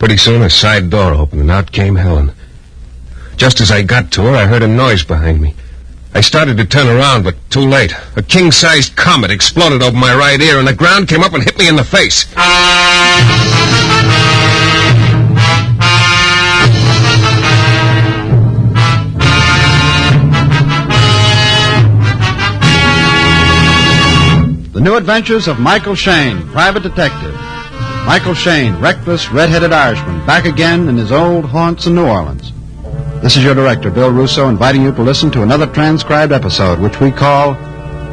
Pretty soon a side door opened and out came Helen. Just as I got to her, I heard a noise behind me. I started to turn around, but too late. A king-sized comet exploded over my right ear, and the ground came up and hit me in the face. The New Adventures of Michael Shayne, Private Detective. Michael Shayne, reckless, red-headed Irishman, back again in his old haunts in New Orleans. This is your director, Bill Russo, inviting you to listen to another transcribed episode, which we call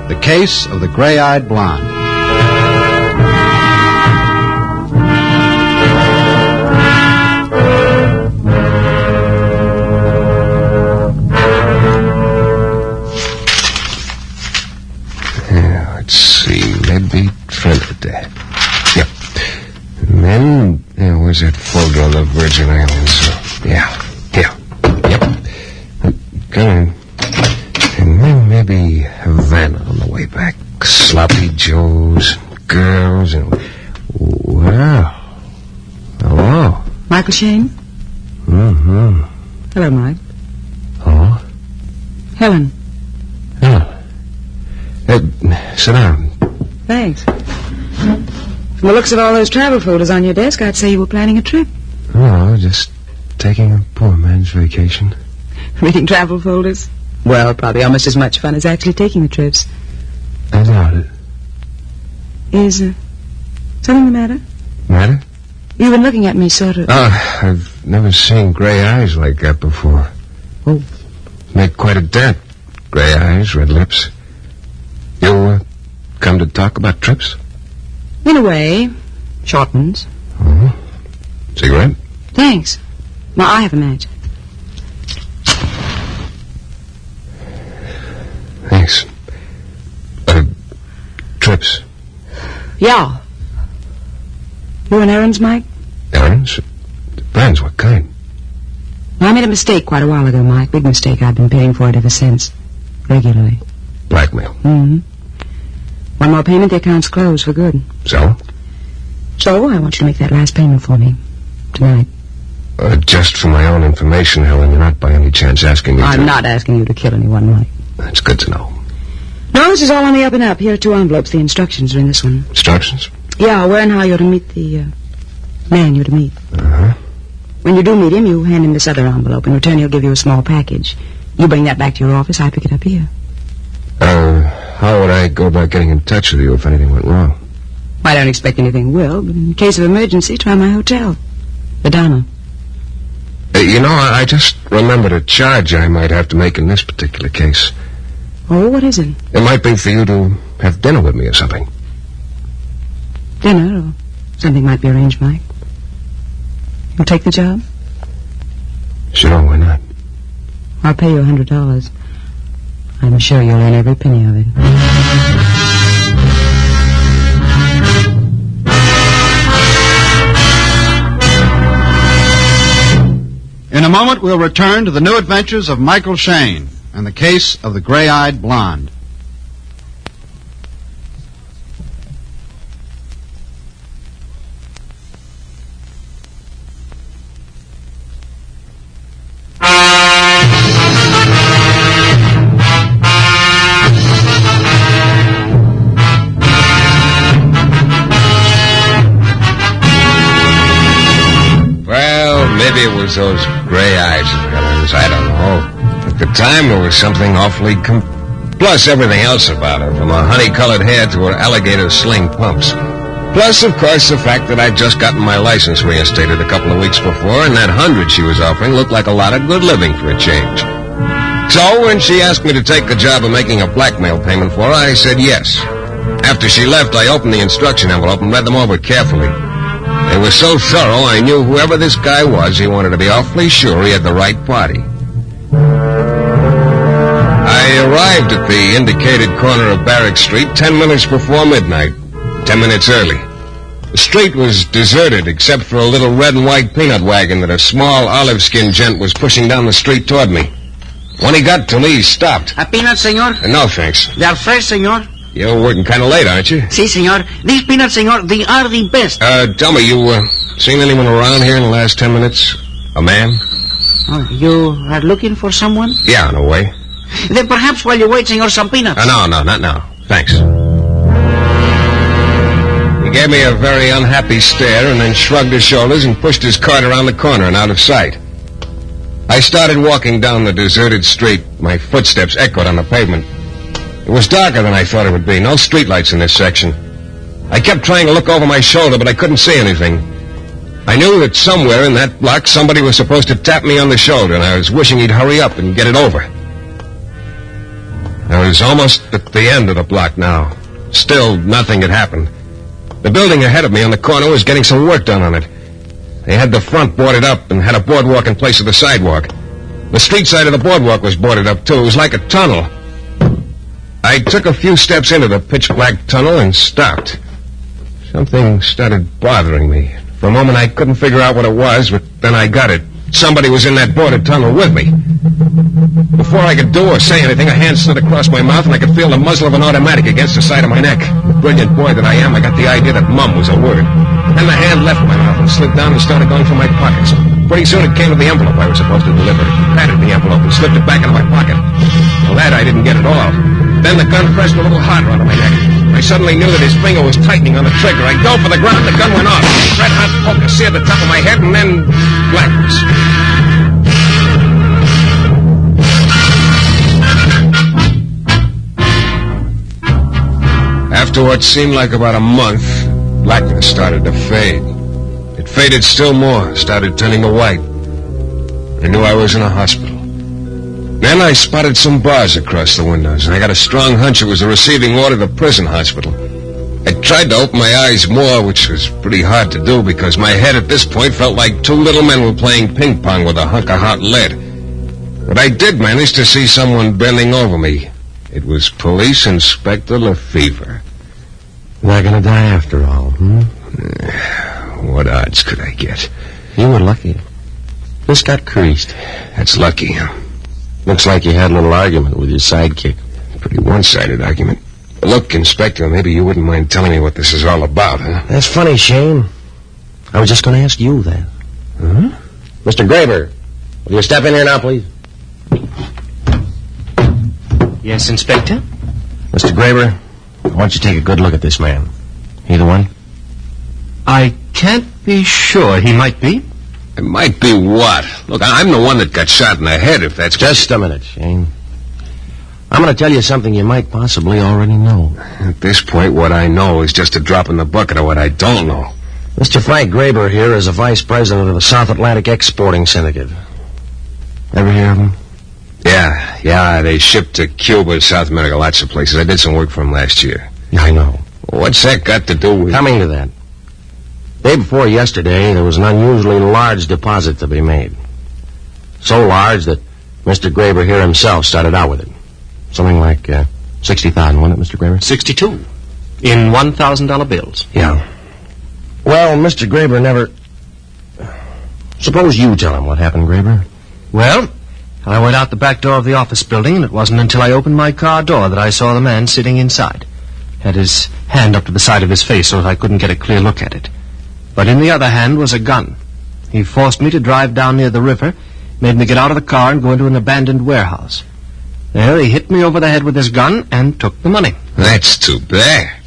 The Case of the Gray-Eyed Blonde. Let's see, maybe Trinidad. Yep. And then, where's that folder on the Virgin Islands? Yeah. And then maybe Havana on the way back. Sloppy Joes, girls, and... Well... Hello. Michael Shayne? Mm-hmm. Hello, Mike. Oh? Helen. Sit down. Thanks. From the looks of all those travel folders on your desk, I'd say you were planning a trip. Oh, just taking a poor man's vacation. Reading travel folders? Well, probably almost as much fun as actually taking the trips. I doubt it. Is something the matter? Matter? You've been looking at me sort of... I've never seen gray eyes like that before. Oh. Make quite a dent. Gray eyes, red lips. You, come to talk about trips? In a way. Short ones. Oh. Cigarette? Thanks. Now, I have a match. Thanks. Trips? Yeah. You run errands, Mike? Errands? Depends what kind. Well, I made a mistake quite a while ago, Mike. Big mistake. I've been paying for it ever since. Regularly. Blackmail? Mm-hmm. One more payment, the account's closed for good. So? So, I want you to make that last payment for me. Tonight. Just for my own information, Helen, you're not by any chance asking me to... I'm not asking you to kill anyone, Mike. That's good to know. No, this is all on the up and up. Here are 2 envelopes. The instructions are in this one. Instructions? Yeah, where and how you're to meet the man you're to meet. Uh-huh. When you do meet him, you hand him this other envelope. In return, he'll give you a small package. You bring that back to your office. I pick it up here. How would I go about getting in touch with you if anything went wrong? I don't expect anything will, but in case of emergency, try my hotel. The Donna. I just remembered a charge I might have to make in this particular case. Oh, what is it? It might be for you to have dinner with me or something. Dinner or something might be arranged, Mike. You'll take the job? Sure, why not? I'll pay you $100. I'm sure you'll earn every penny of it. In a moment, we'll return to the new adventures of Michael Shayne and the case of the gray-eyed blonde. Maybe it was those gray eyes of Helen's, I don't know. At the time, there was something awfully plus everything else about her, from her honey-colored hair to her alligator sling pumps. Plus, of course, the fact that I'd just gotten my license reinstated a couple of weeks before, and that $100 she was offering looked like a lot of good living for a change. So, when she asked me to take the job of making a blackmail payment for her, I said yes. After she left, I opened the instruction envelope and read them over carefully. They were so thorough, I knew whoever this guy was, he wanted to be awfully sure he had the right party. I arrived at the indicated corner of Barrack Street 10 minutes before midnight, 10 minutes early. The street was deserted except for a little red and white peanut wagon that a small olive-skinned gent was pushing down the street toward me. When he got to me, he stopped. A peanut, senor? No, thanks. They are fresh, senor. You're working kind of late, aren't you? Si, senor. These peanuts, senor, they are the best. Tell me, you, seen anyone around here in the last 10 minutes? A man? Oh, you are looking for someone? Yeah, in a way. Then perhaps while you wait, senor, some peanuts. No, not now. Thanks. He gave me a very unhappy stare and then shrugged his shoulders and pushed his cart around the corner and out of sight. I started walking down the deserted street. My footsteps echoed on the pavement. It was darker than I thought it would be. No streetlights in this section. I kept trying to look over my shoulder, but I couldn't see anything. I knew that somewhere in that block somebody was supposed to tap me on the shoulder, and I was wishing he'd hurry up and get it over. I was almost at the end of the block now. Still, nothing had happened. The building ahead of me on the corner was getting some work done on it. They had the front boarded up and had a boardwalk in place of the sidewalk. The street side of the boardwalk was boarded up, too. It was like a tunnel. I took a few steps into the pitch-black tunnel and stopped. Something started bothering me. For a moment, I couldn't figure out what it was, but then I got it. Somebody was in that boarded tunnel with me. Before I could do or say anything, a hand slid across my mouth, and I could feel the muzzle of an automatic against the side of my neck. The brilliant boy that I am, I got the idea that mum was a word. Then the hand left my mouth and slid down and started going through my pockets. Pretty soon it came to the envelope I was supposed to deliver. He patted the envelope and slipped it back into my pocket. Well, that I didn't get at all. Then the gun pressed a little harder onto my neck. I suddenly knew that his finger was tightening on the trigger. I dove for the ground, the gun went off. Red-hot poker seared the top of my head, and then blackness. After what seemed like about a month, blackness started to fade. It faded still more, started turning to white. I knew I was in a hospital. Then I spotted some bars across the windows, and I got a strong hunch it was the receiving ward of the prison hospital. I tried to open my eyes more, which was pretty hard to do because my head at this point felt like two little men were playing ping pong with a hunk of hot lead. But I did manage to see someone bending over me. It was Police Inspector Lefevre. Not gonna die after all, What odds could I get? You were lucky. Just got creased. That's lucky, huh? Looks like you had a little argument with your sidekick. Pretty one-sided argument. Look, Inspector, maybe you wouldn't mind telling me what this is all about, huh? That's funny, Shayne. I was just going to ask you that. Huh? Mr. Graber, will you step in here now, please? Yes, Inspector? Mr. Graber, I want you to take a good look at this man. He the one? I can't be sure. He might be. It might be what? Look, I'm the one that got shot in the head, if that's... Just a minute, Shayne. I'm going to tell you something you might possibly already know. At this point, what I know is just a drop in the bucket of what I don't know. Mr. Frank Graber here is a vice president of the South Atlantic Exporting Syndicate. Ever hear of him? Yeah, they ship to Cuba, South America, lots of places. I did some work for him last year. I know. What's that got to do with... Coming to that. Day before yesterday, there was an unusually large deposit to be made. So large that Mr. Graber here himself started out with it. Something like 60,000, wasn't it, Mr. Graber? 62. In $1,000 bills. Yeah. Well, Mr. Graber never... Suppose you tell him what happened, Graber. Well, I went out the back door of the office building, and it wasn't until I opened my car door that I saw the man sitting inside. Had his hand up to the side of his face so that I couldn't get a clear look at it. But in the other hand was a gun. He forced me to drive down near the river, made me get out of the car and go into an abandoned warehouse. There he hit me over the head with his gun and took the money. That's too bad.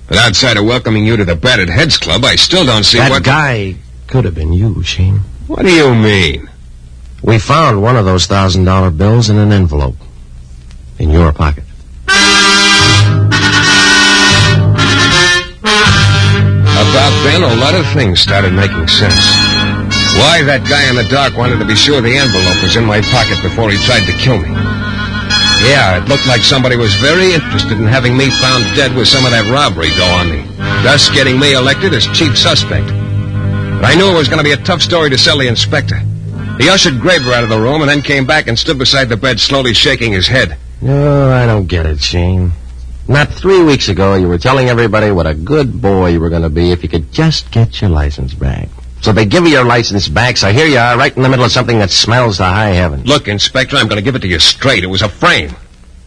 But outside of welcoming you to the Battered Heads Club, I still don't see That guy could have been you, Shayne. What do you mean? We found one of those $1,000 bills in an envelope. In your pocket. About then, a lot of things started making sense. Why that guy in the dark wanted to be sure the envelope was in my pocket before he tried to kill me. Yeah, it looked like somebody was very interested in having me found dead with some of that robbery dough on me, thus getting me elected as chief suspect. But I knew it was going to be a tough story to sell the inspector. He ushered Graber out of the room and then came back and stood beside the bed, slowly shaking his head. No, I don't get it, Shayne. Not 3 weeks ago, you were telling everybody what a good boy you were going to be if you could just get your license back. So they give you your license back, so here you are, right in the middle of something that smells to high heaven. Look, Inspector, I'm going to give it to you straight. It was a frame.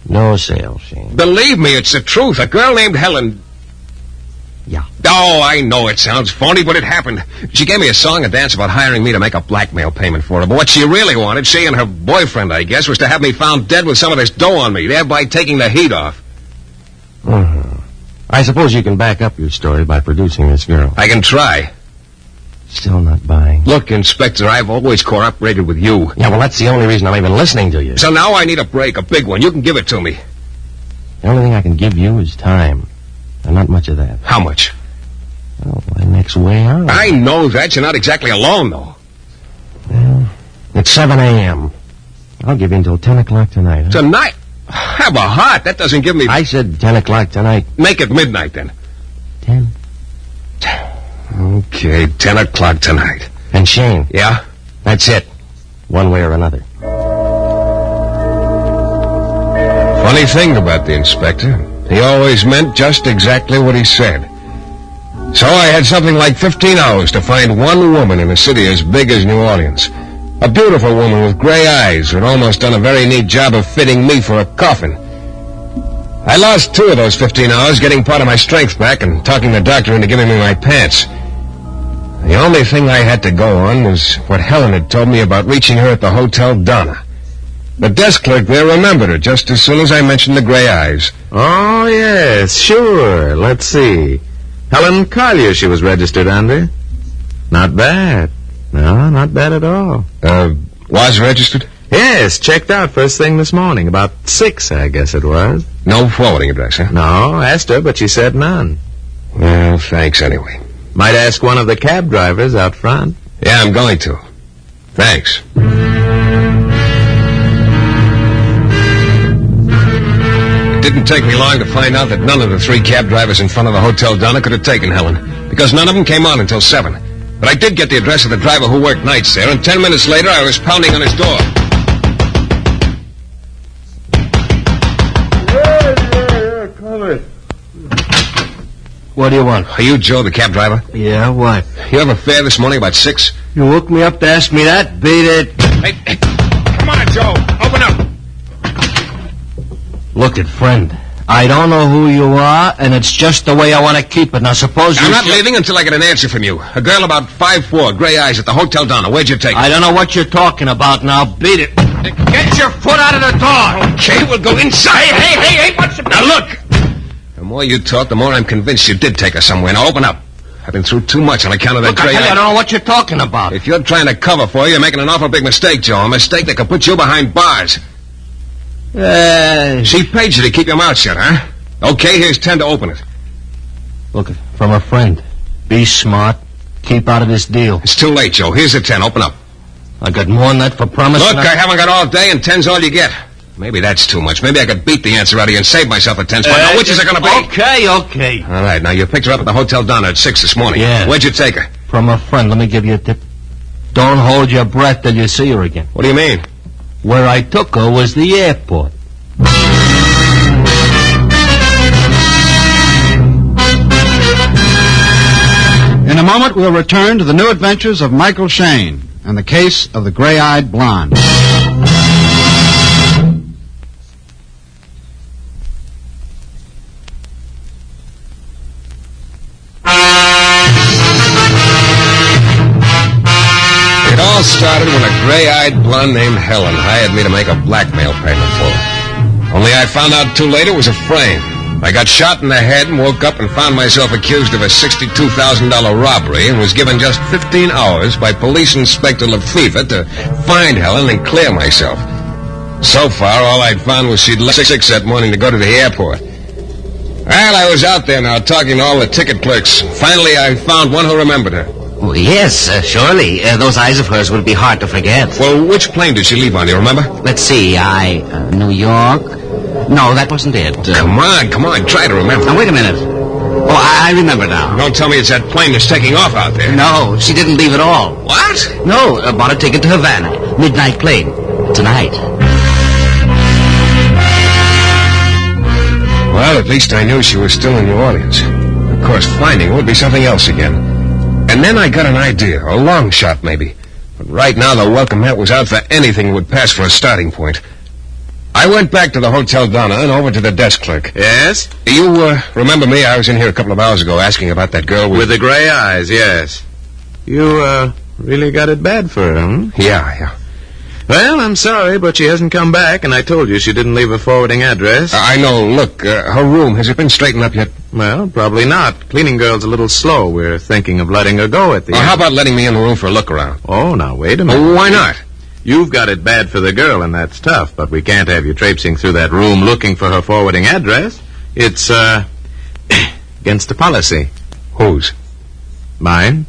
No sale, Shayne. Believe me, it's the truth. A girl named Helen... Yeah. Oh, I know it sounds phony, but it happened. She gave me a song and dance about hiring me to make a blackmail payment for her. But what she really wanted, she and her boyfriend, I guess, was to have me found dead with some of this dough on me, thereby taking the heat off. Uh-huh. I suppose you can back up your story by producing this girl. I can try. Still not buying. Look, Inspector, I've always cooperated with you. Yeah, well, that's the only reason I'm even listening to you. So now I need a break, a big one. You can give it to me. The only thing I can give you is time. And not much of that. How much? Well, my next way out. I know that. You're not exactly alone, though. Well, it's 7 a.m. I'll give you until 10 o'clock tonight. Huh? Tonight? Have a heart. That doesn't give me... I said 10 o'clock tonight. Make it midnight, then. 10. Okay, 10 o'clock tonight. And Shayne. Yeah? That's it. One way or another. Funny thing about the inspector. He always meant just exactly what he said. So I had something like 15 hours to find one woman in a city as big as New Orleans. A beautiful woman with gray eyes who had almost done a very neat job of fitting me for a coffin. I lost 2 of those 15 hours getting part of my strength back and talking the doctor into giving me my pants. The only thing I had to go on was what Helen had told me about reaching her at the Hotel Donna. The desk clerk there remembered her just as soon as I mentioned the gray eyes. Oh, yes, sure. Let's see. Helen Collier she was registered under. Not bad. No, not bad at all. Was registered? Yes, checked out first thing this morning. About 6, I guess it was. No forwarding address, huh? No, asked her, but she said none. Well, thanks anyway. Might ask one of the cab drivers out front. Yeah, I'm going to. Thanks. It didn't take me long to find out that none of the 3 cab drivers in front of the Hotel Donna could have taken Helen, because none of them came on until 7. But I did get the address of the driver who worked nights there, and 10 minutes later I was pounding on his door. Come in. What do you want? Are you Joe, the cab driver? Yeah, what? You have a fare this morning about 6? You woke me up to ask me that? Beat it. Hey, come on, Joe. Open up. Look it, friend. I don't know who you are, and it's just the way I want to keep it. Now, suppose you... I'm not leaving until I get an answer from you. A girl about 5'4", gray eyes at the Hotel Donna. Where'd you take her? I don't know what you're talking about now. Beat it. Get your foot out of the door. Okay, we'll go inside. Hey, what's the... Now, look. The more you talk, the more I'm convinced you did take her somewhere. Now, open up. I've been through too much on account of that Look, gray eye. I don't know what you're talking about. If you're trying to cover for you, you're making an awful big mistake, Joe. A mistake that could put you behind bars. She paid you to keep your mouth shut, huh? Okay, here's 10 to open it. Look, from a friend. Be smart. Keep out of this deal. It's too late, Joe. Here's the 10. Open up. I got more than that for promise. Look, I haven't got all day, and 10's all you get. Maybe that's too much. Maybe I could beat the answer out of you and save myself a 10 spot. Now, which is it going to be? Okay. All right, now, you picked her up at the Hotel Donna at 6 this morning. Yeah. Where'd you take her? From a friend. Let me give you a tip. Don't hold your breath till you see her again. What do you mean? Where I took her was the airport. In a moment, we'll return to the new adventures of Michael Shayne and the case of the gray-eyed blonde. It all started when a gray-eyed blonde named Helen hired me to make a blackmail payment for her. Only I found out too late it was a frame. I got shot in the head and woke up and found myself accused of a $62,000 robbery and was given just 15 hours by Police Inspector Lefevre to find Helen and clear myself. So far, all I'd found was she'd left 6 that morning to go to the airport. Well, I was out there now talking to all the ticket clerks. Finally, I found one who remembered her. Oh, yes, surely. Those eyes of hers will be hard to forget. Well, which plane did she leave on, do you remember? Let's see, New York? No, that wasn't it. Come on, try to remember. Now, wait a minute. Oh, I remember now. Don't tell me it's that plane that's taking off out there. No, she didn't leave at all. What? No, bought a ticket to Havana. Midnight plane. Tonight. Well, at least I knew she was still in New Orleans. Of course, finding her would be something else again. And then I got an idea, a long shot maybe. But right now the welcome mat was out for anything that would pass for a starting point. I I went back to the Hotel Donna and over to the desk clerk. Yes? You, remember me? I was in here a couple of hours ago asking about that girl With the gray eyes, yes. You, really got it bad for her, hmm? Yeah. Well, I'm sorry, but she hasn't come back, and I told you she didn't leave a forwarding address. I know. Look, her room, has it been straightened up yet? Well, probably not. Cleaning girl's a little slow. We're thinking of letting her go at the end. How about letting me in the room for a look around? Oh, now, wait a minute. Oh, why not? You've got it bad for the girl, and that's tough, but we can't have you traipsing through that room looking for her forwarding address. It's, against the policy. Whose? Mine.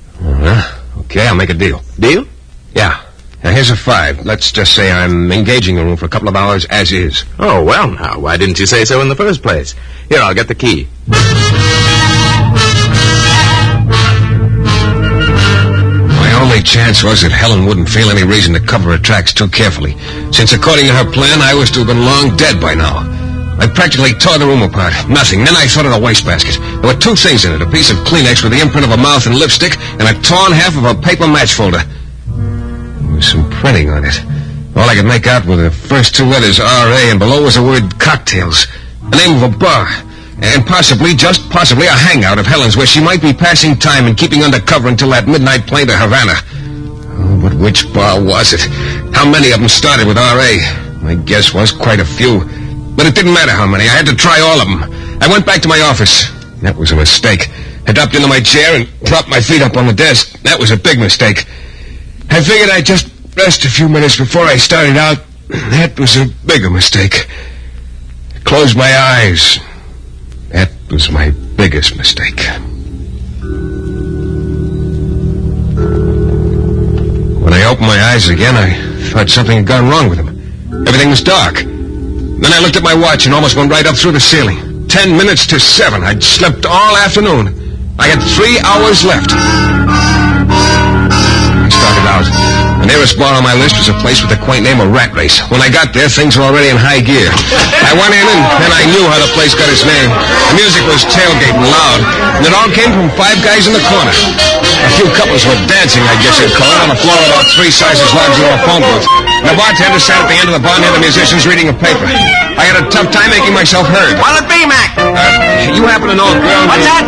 Okay, I'll make a deal. Deal? Yeah. Now, here's a $5. Let's just say I'm engaging the room for a couple of hours as is. Oh, well, now, why didn't you say so in the first place? Here, I'll get the key. My only chance was that Helen wouldn't feel any reason to cover her tracks too carefully, since according to her plan, I was to have been long dead by now. I practically tore the room apart. Nothing. Then I thought of the wastebasket. There were 2 things in it, a piece of Kleenex with the imprint of a mouth and lipstick, and a torn half of a paper match folder. There was some printing on it. All I could make out were the first 2 letters, R.A., and below was the word cocktails, the name of a bar, and possibly, just possibly, a hangout of Helen's where she might be passing time and keeping undercover until that midnight plane to Havana. Oh, but which bar was it? How many of them started with R.A.? My guess was quite a few. But it didn't matter how many. I had to try all of them. I went back to my office. That was a mistake. I dropped into my chair and propped my feet up on the desk. That was a big mistake. I figured I'd just rest a few minutes before I started out. That was a bigger mistake. I closed my eyes. That was my biggest mistake. When I opened my eyes again, I thought something had gone wrong with them. Everything was dark. Then I looked at my watch and almost went right up through the ceiling. 10 minutes to 7. I'd slept all afternoon. I had 3 hours left. I started out. The nearest bar on my list was a place with the quaint name of Rat Race. When I got there, things were already in high gear. I went in, and then I knew how the place got its name. The music was tailgating loud, and it all came from 5 guys in the corner. A few couples were dancing, I guess you'd call it, on a floor about 3 sizes larger than a phone booth. And the bartender sat at the end of the bar near the musicians reading a paper. I had a tough time making myself heard. What'll it be, Mac? You happen to know a girl... What's that?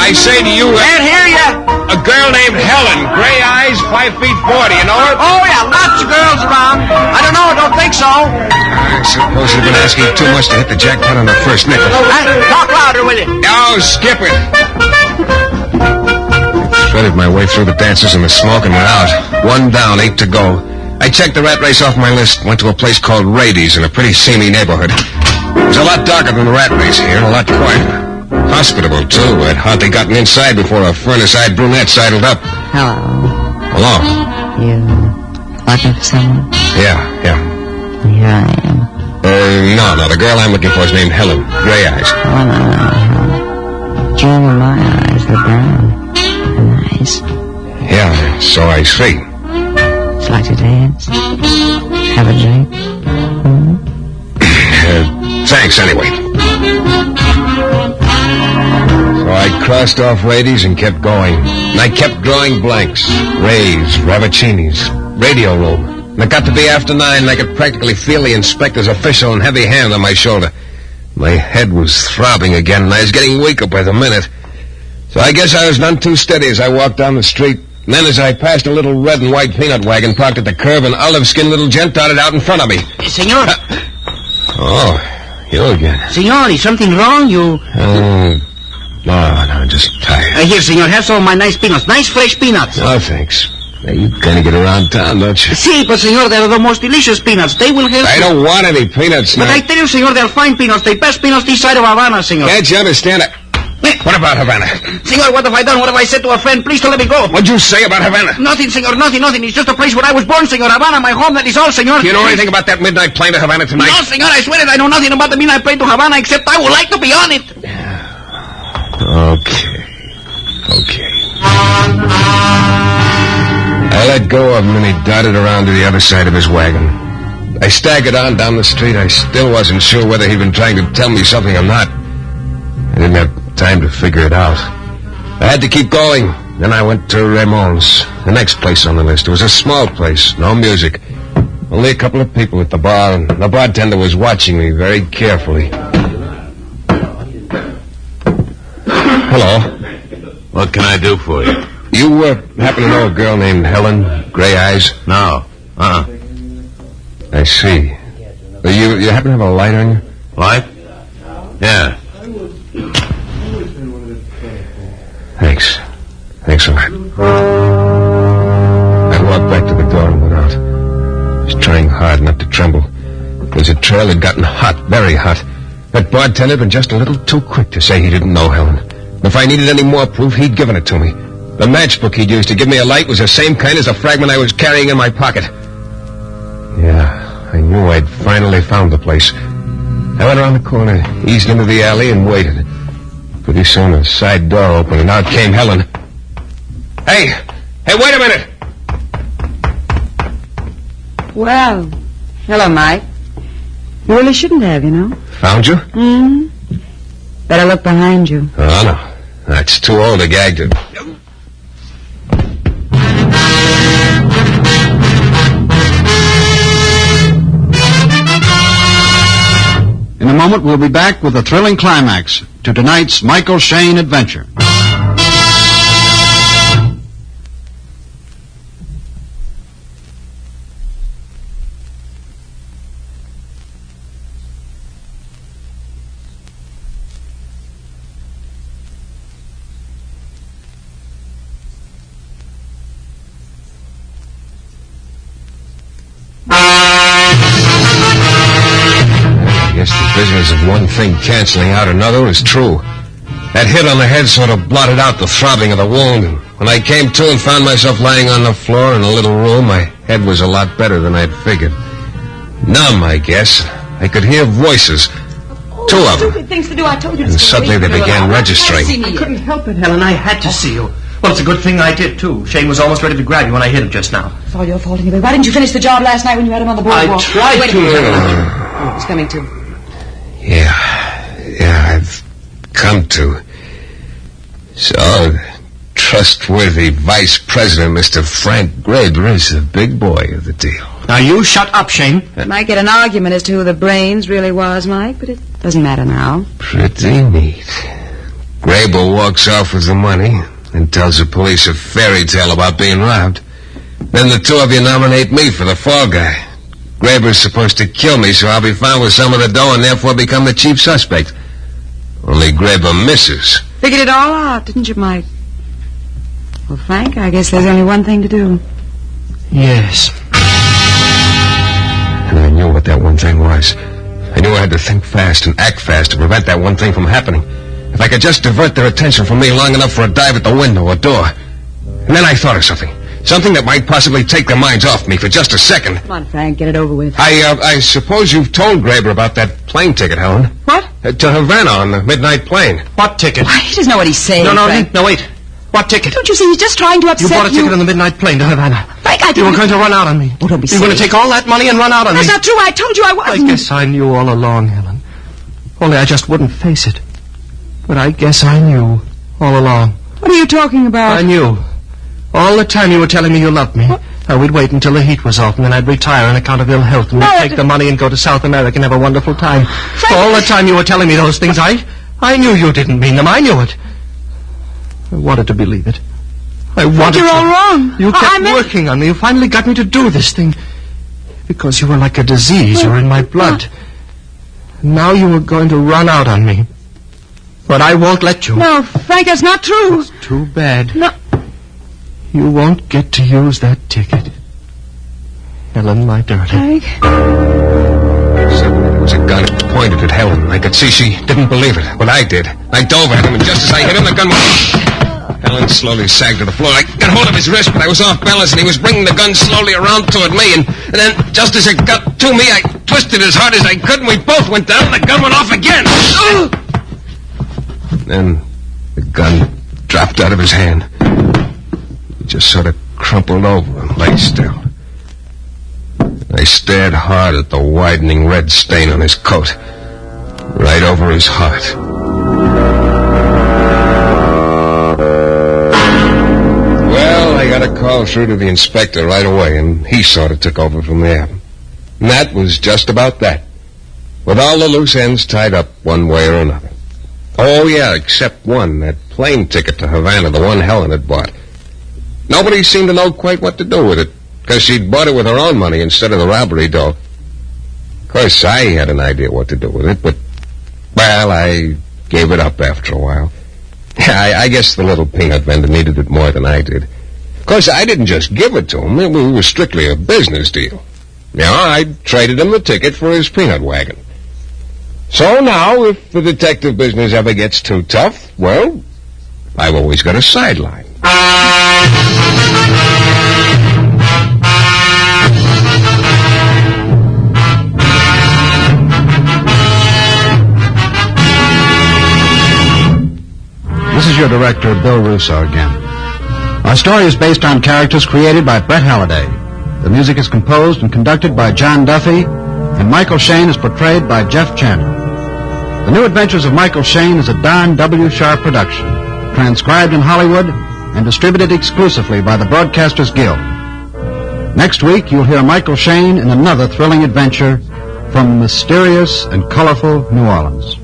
I say to you... Can't hear you. A girl named Helen. Gray eyes, 5 feet 40. You know her? Oh, yeah, lots of girls around. I don't know, don't think so. I suppose you've been asking too much to hit the jackpot on the first nickel. Talk louder, will you? Oh, skip it. I threaded my way through the dances and the smoke and went out. 1 down, 8 to go. I checked the Rat Race off my list, went to a place called Rady's in a pretty seamy neighborhood. It was a lot darker than the Rat Race here and a lot quieter. Hospitable, too. I'd hardly gotten inside before a furnace-eyed brunette sidled up. Hello. Hello. You looking for someone? Yeah. Here I am. No. The girl I'm looking for is named Helen. Gray eyes. Oh, no, Helen. Do you remember my eyes? They're brown. They're nice. Yeah, so I see. Would you like to dance? Have a drink? Thanks, anyway. So I crossed off Rady's and kept going. And I kept drawing blanks. Rays, Ravicinis, radio room. And it got to be after 9, and I could practically feel the inspector's official and heavy hand on my shoulder. My head was throbbing again, and I was getting weaker by the minute. So I guess I was none too steady as I walked down the street. And then as I passed a little red and white peanut wagon parked at the curb, an olive-skinned little gent darted out in front of me. Senor. Oh, you again. Senor, is something wrong? You... No, just tired. Here, senor, have some of my nice peanuts. Nice fresh peanuts. Oh, thanks. Now, you kind of get around town, don't you? See, but senor, they're the most delicious peanuts. They will help I don't want any peanuts now. But I tell you, senor, they're fine peanuts. The best peanuts this side of Havana, senor. Can't you understand it? What about Havana? Senor, what have I done? What have I said to a friend? Please don't let me go. What'd you say about Havana? Nothing, senor, nothing. It's just a place where I was born, senor. Havana, my home, that is all, senor. Do you know anything about that midnight plane to Havana tonight? No, senor, I swear it. I know nothing about the midnight plane to Havana, except I would like to be on it. Okay. I let go of him and he darted around to the other side of his wagon. I staggered on down the street. I still wasn't sure whether he'd been trying to tell me something or not. I didn't have time to figure it out. I had to keep going. Then I went to Ramon's, the next place on the list. It was a small place, no music. Only a couple of people at the bar, and the bartender was watching me very carefully. Hello. What can I do for you? You happen to know a girl named Helen, gray eyes? No. I see. You happen to have a light on you? Light? Yeah. Thanks. Thanks a lot. I walked back to the door and went out. I was trying hard not to tremble. Because the trail had gotten hot, very hot. That bartender had been just a little too quick to say he didn't know Helen. If I needed any more proof, he'd given it to me. The matchbook he'd used to give me a light was the same kind as the fragment I was carrying in my pocket. Yeah, I knew I'd finally found the place. I went around the corner, eased into the alley, and waited. Pretty soon, a side door opened, and out came Helen. Hey, wait a minute! Well, hello, Mike. You really shouldn't have, you know. Found you? Better look behind you. Oh, no. That's too old a gag to... In a moment, we'll be back with a thrilling climax to tonight's Michael Shayne adventure. I guess the business of one thing canceling out another is true. That hit on the head sort of blotted out the throbbing of the wound, and when I came to and found myself lying on the floor in a little room, my head was a lot better than I'd figured. Numb, I guess. I could hear voices. Two of them. Stupid things to do. I told you to And suddenly they began registering. I couldn't help it, Helen. I had to see you. Well, it's a good thing I did, too. Shayne was almost ready to grab you when I hit him just now. It's all your fault anyway. Why didn't you finish the job last night when you had him on the boardwalk? I tried Wait a to. minute. Oh, he's coming to. Yeah, I've come to. So, trustworthy Vice President Mr. Frank Graber is the big boy of the deal. Now, you shut up, Shayne. Might get an argument as to who the brains really was, Mike, but it doesn't matter now. Pretty neat. Graber walks off with the money and tells the police a fairy tale about being robbed. Then the two of you nominate me for the fall guy. Graber's supposed to kill me, so I'll be found with some of the dough and therefore become the chief suspect. Only Graber misses. Figured it all out, didn't you, Mike? Well, Frank, I guess there's only one thing to do. Yes. And I knew what that one thing was. I knew I had to think fast and act fast to prevent that one thing from happening. If I could just divert their attention from me long enough for a dive at the window or door. And then I thought of something. Something that might possibly take their minds off me for just a second. Come on, Frank, get it over with. I suppose you've told Graber about that plane ticket, Helen. What? To Havana on the midnight plane. What ticket? Why, he doesn't know what he's saying, No, Frank. wait. What ticket? Don't you see, he's just trying to upset You bought a ticket on the midnight plane to Havana. Frank, I You didn't... were going to run out on me. Oh, don't be You were going to silly. take all that money and run out on That's me. not true. I told you I I wasn't. guess I knew all along, Helen. Only I just wouldn't face it. But I guess I knew all along. What are you talking about? I knew. All the time you were telling me you loved me. I would wait until the heat was off, and then I'd retire on account of ill health, and we'd take the money and go to South America and have a wonderful time. Frank, All the time you were telling me those things, I knew you didn't mean them. I knew it. I wanted to believe it. I wanted you're to. all wrong. You kept I meant... working on me. You finally got me to do this thing. Because you were like a disease. You were in my blood. And now you were going to run out on me. But I won't let you. No, Frank, that's not true. It's too bad. No. You won't get to use that ticket. Helen, my darling. Frank? Suddenly there was a gun pointed at Helen. I could see she didn't believe it, but I did. I dove at him, and just as I hit him, the gun went... Helen slowly sagged to the floor. I got hold of his wrist, but I was off balance, and he was bringing the gun slowly around toward me, and then, just as it got to me, I twisted as hard as I could, and we both went down, and the gun went off again. Then the gun dropped out of his hand. He just sort of crumpled over and lay still. I stared hard at the widening red stain on his coat, right over his heart. Well, I got a call through to the inspector right away, and he sort of took over from there. And that was just about that, with all the loose ends tied up one way or another. Oh, yeah, except one, that plane ticket to Havana, the one Helen had bought. Nobody seemed to know quite what to do with it, because she'd bought it with her own money instead of the robbery dough. Of course, I had an idea what to do with it, but, well, I gave it up after a while. I guess the little peanut vendor needed it more than I did. Of course, I didn't just give it to him. It was strictly a business deal. I traded him the ticket for his peanut wagon. So now, if the detective business ever gets too tough, well, I've always got a sideline. This is your director, Bill Russo, again. Our story is based on characters created by Brett Halliday. The music is composed and conducted by John Duffy, and Michael Shayne is portrayed by Jeff Chandler. The New Adventures of Michael Shayne is a Don W. Sharp production, transcribed in Hollywood and distributed exclusively by the Broadcasters Guild. Next week, you'll hear Michael Shayne in another thrilling adventure from mysterious and colorful New Orleans.